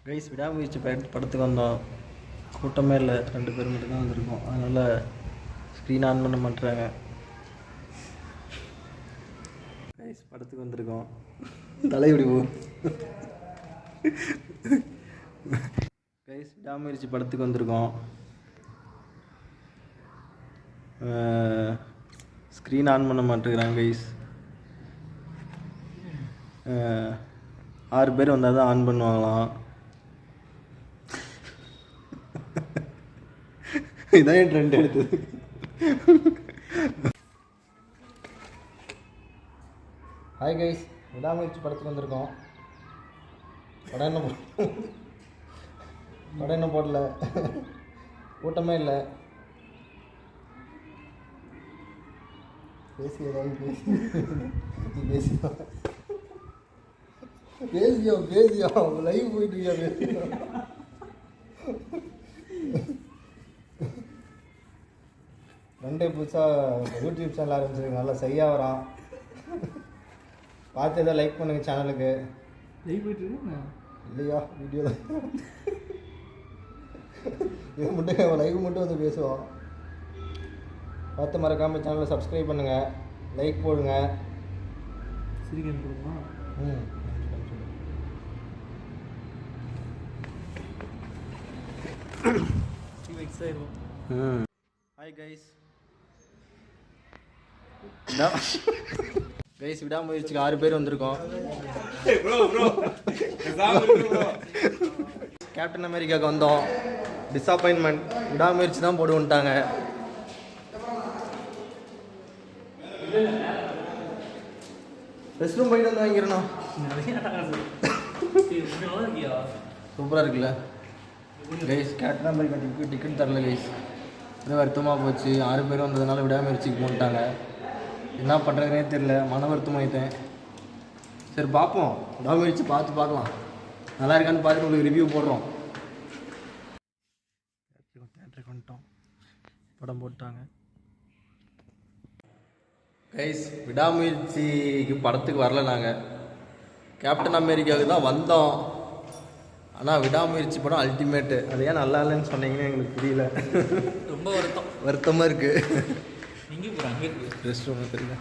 Guys விடாமுயற்சி படத்துக்கு வந்தோம். கூட்டமே இல்லை, 2 பேர் மட்டும் தான் வந்திருக்கோம். அதனால் ஸ்க்ரீன் ஆன் பண்ண மாட்டுறாங்க. கைஸ் படத்துக்கு வந்திருக்கோம். தலைவிடி போ. கைஸ் விடாமுயற்சி படத்துக்கு வந்திருக்கோம். ஸ்க்ரீன் ஆன் பண்ண மாட்டேங்கிறாங்க கைஸ். 6 பேர் வந்தால் தான் ஆன் பண்ணுவாங்களாம். இதான் என் ட்ரெண்ட் எடுத்தது. ஹாய் கைஸ், விடாமுயற்சி படத்துக்கு வந்திருக்கோம். படம் என்ன போடல, கூட்டமே இல்லை. பேசி ஏதாவது பேசியா லைவ் போயிட்டு இருக்கியா? ரெண்டே புதுசாக யூடியூப் சேனல் ஆரம்பிச்சிருக்கு, நல்லா சரியாக வரான். பார்த்து எதாவது லைக் பண்ணுங்கள் சேனலுக்கு. லைவ் போயிட்டுருக்கு இல்லையா? வீடியோ தான் இது மட்டும் லைவ் மட்டும் வந்து பேசுவோம். பார்த்து மறக்காமல் சேனலை சப்ஸ்கிரைப் பண்ணுங்கள், லைக் போடுங்க. சிரிக்கன் போடுமா? ஹாய் கைஸ், கைஸ் விடாமுயற்சிக்கு 6 பேர் வந்திருக்கோம். கேப்டன் அமெரிக்காவுக்கு வந்தோம். டிஸப்பாயின்மெண்ட், விடாமுயற்சி தான் போட்டு வந்துட்டாங்க. ரெஸ்ட் ரூம் போயிட்டு வந்து வாங்கிக்கிறோம். சூப்பராக இருக்குல்ல கைஸ். கேப்டன் அமெரிக்கா டிக்கெட் தரல கைஸ், இது வருத்தமாக போச்சு. 6 பேர் வந்ததுனால விடாமுயற்சிக்கு போட்டாங்க. என்ன பண்ணுறதுனே தெரில, மன வருத்தமாயிட்டேன். சரி பார்ப்போம், விடாமுயற்சி பார்க்கலாம், நல்லா இருக்கான்னு பார்த்துட்டு உங்களுக்கு ரிவ்யூ போடுறோம். தேட்டருக்கு வந்துட்டோம், படம் போட்டாங்க. கைஸ் விடாமுயற்சிக்கு படத்துக்கு வரல, நாங்கள் கேப்டன் அமெரிக்காவுக்கு தான் வந்தோம். ஆனால் விடாமுயற்சி படம் அல்டிமேட்டு. அது ஏன் நல்லா இல்லைன்னு சொன்னீங்கன்னு எங்களுக்கு புரியல. ரொம்ப வருத்தமாக இருக்குது. ரெஸ்ட் ரூம் தெரியல.